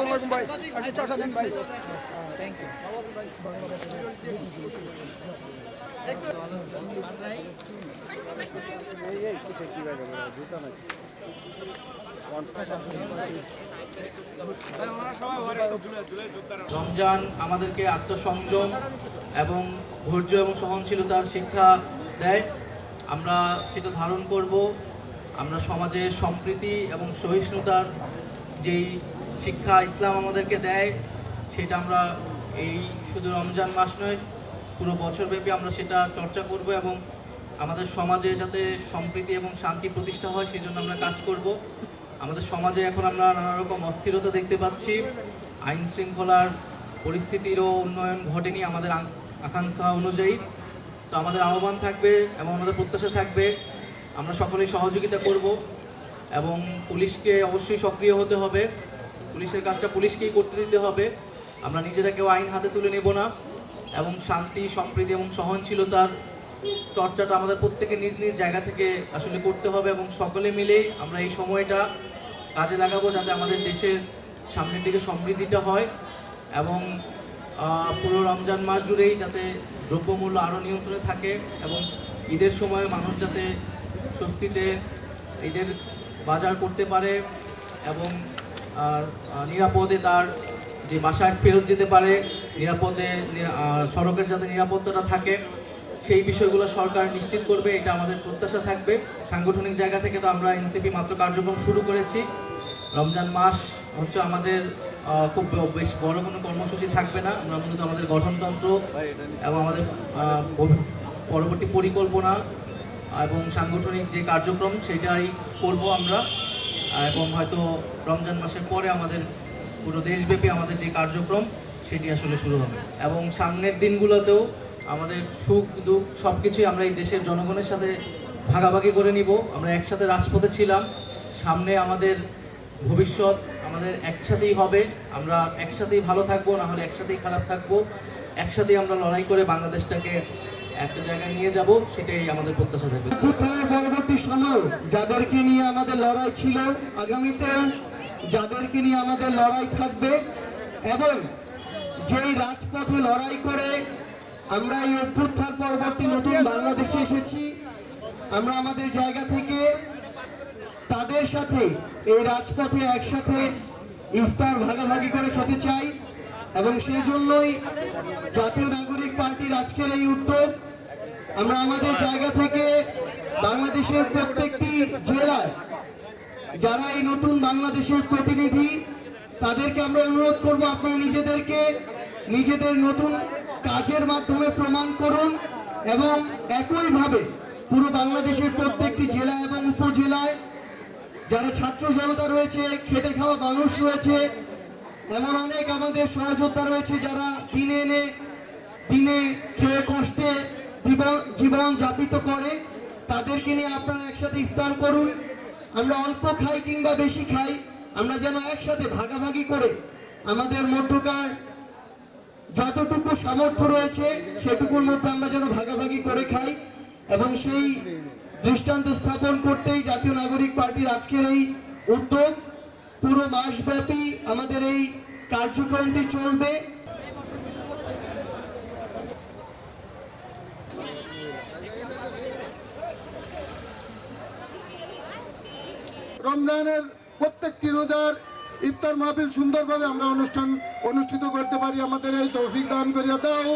আলাইকুম ভাই, একটু চাষা দেন ভাই। Thank you. রমজান আমাদেরকে আত্মসংযম এবং ধৈর্য এবং সহনশীলতার শিক্ষা দেয়। আমরা সেটা ধারণ করব। আমরা সমাজে সম্প্রীতি এবং সহিষ্ণুতার যেই শিক্ষা ইসলাম আমাদেরকে দেয় সেটা আমরা এই শুধু রমজান মাস নয়, পুরো বছরব্যাপী আমরা সেটা চর্চা করব এবং আমাদের সমাজে যাতে সম্প্রীতি এবং শান্তি প্রতিষ্ঠা হয় সেই জন্য আমরা কাজ করব। আমাদের সমাজে এখন আমরা নানা রকম অস্থিরতা দেখতে পাচ্ছি। আইন শৃঙ্খলার পরিস্থিতিরও উন্নয়ন ঘটেনি আমাদের আকাঙ্ক্ষা অনুযায়ী। তো আমাদের আহ্বান থাকবে এবং আমাদের প্রত্যাশা থাকবে আমরা সকলেই সহযোগিতা করব এবং পুলিশকে অবশ্যই সক্রিয় হতে হবে। পুলিশের কাজটা পুলিশকেই করতে দিতে হবে। আমরা নিজেরা কেউ আইন হাতে তুলে নেব না এবং শান্তি, সম্প্রীতি এবং সহনশীলতার চর্চাটা আমাদের প্রত্যেকের নিজ নিজ জায়গা থেকে আসলে করতে হবে এবং সকলে মিলেই আমরা এই সময়টা কাজে লাগাবো যাতে আমাদের দেশের সামনের দিকে সমৃদ্ধিটা হয় এবং পুরো রমজান মাস জুড়েই যাতে দ্রব্যমূল্য আরও নিয়ন্ত্রণে থাকে এবং ঈদের সময় মানুষ যাতে স্বস্তিতে ঈদের বাজার করতে পারে এবং নিরাপদে তার যে বাসায় ফেরত যেতে পারে, নিরাপদে সড়কের যাতে নিরাপত্তাটা থাকে সেই বিষয়গুলো সরকার নিশ্চিত করবে, এটা আমাদের প্রত্যাশা থাকবে। সাংগঠনিক জায়গা থেকে তো আমরা এনসিপি মাত্র কার্যক্রম শুরু করেছি। রমজান মাস হচ্ছে আমাদের খুব বেশ বড় কোনো কর্মসূচি থাকবে না। আমরা মূলত আমাদের গঠনতন্ত্র এবং আমাদের পরবর্তী পরিকল্পনা এবং সাংগঠনিক যে কার্যক্রম সেটাই করব আমরা এবং হয়তো রমজান মাসের পরে আমাদের পুরো দেশব্যাপী আমাদের যে কার্যক্রম সেটি আসলে শুরু হবে এবং সামনের দিনগুলোতেও আমাদের সুখ দুঃখ সব কিছুই আমরা এই দেশের জনগণের সাথে ভাগাভাগি করে নিব। আমরা একসাথে রাজপথে ছিলাম, সামনে আমাদের ভবিষ্যৎ আমাদের একসাথেই হবে। আমরা একসাথেই ভালো থাকবো, না হলে একসাথেই খারাপ থাকবো। একসাথেই আমরা লড়াই করে বাংলাদেশটাকে একটা জায়গায় নিয়ে যাব, সেটাই আমাদের প্রত্যাশা থাকবে। পরবর্তী সময় যাদেরকে নিয়ে আমাদের লড়াই ছিল, আগামীতে যাদেরকে নিয়ে আমাদের লড়াই থাকবে এবং যেই রাজপথে লড়াই করে আমরা এই অভ্যুত্থান পরবর্তী নতুন বাংলাদেশে এসেছি, আমরা আমাদের জায়গা থেকে তাদের সাথে এই রাজপথে একসাথে ইফতার ভাগাভাগি করে খেতে চাই এবং সেই জন্যই জাতীয় নাগরিক পার্টির আজকের এই উদ্যোগ। আমরা আমাদের জায়গা থেকে বাংলাদেশের প্রত্যেকটি জেলায় যারা এই নতুন বাংলাদেশের প্রতিনিধি তাদেরকে আমরা অনুরোধ করব, আপনারা নিজেদেরকে নিজেদের নতুন কাজের মাধ্যমে প্রমাণ করুন এবং একইভাবে পুরো বাংলাদেশের প্রত্যেকটি জেলা এবং উপজেলায় যারা ছাত্র জনতা রয়েছে, খেটে খাওয়া মানুষ রয়েছে, এমন অনেক আমাদের সহযোদ্ধা রয়েছে যারা দিনে খেয়ে কষ্টে জীবন যাপিত করে, তাদেরকে নিয়ে আপনারা একসাথে ইফতার করুন। আমরা অল্প খাই কিংবা বেশি খাই, আমরা যেন একসাথে ভাগাভাগি করে আমাদের মধ্যকার যতটুকু সামর্থ্য রয়েছে সেটুকুর মধ্যে আমরা যেন ভাগাভাগি করে খাই এবং সেই দৃষ্টান্ত স্থাপন করতেই জাতীয় নাগরিক পার্টির আজকের এই উদ্যোগ। পুরো মাসব্যাপী আমাদের এই কার্যক্রমটি চলবে। রমজানের প্রত্যেকটি রোজার ইফতার মাহফিল সুন্দরভাবে আমরা অনুষ্ঠিত করতে পারি, আমাদের এই তৌফিক দান করিয়া দাও।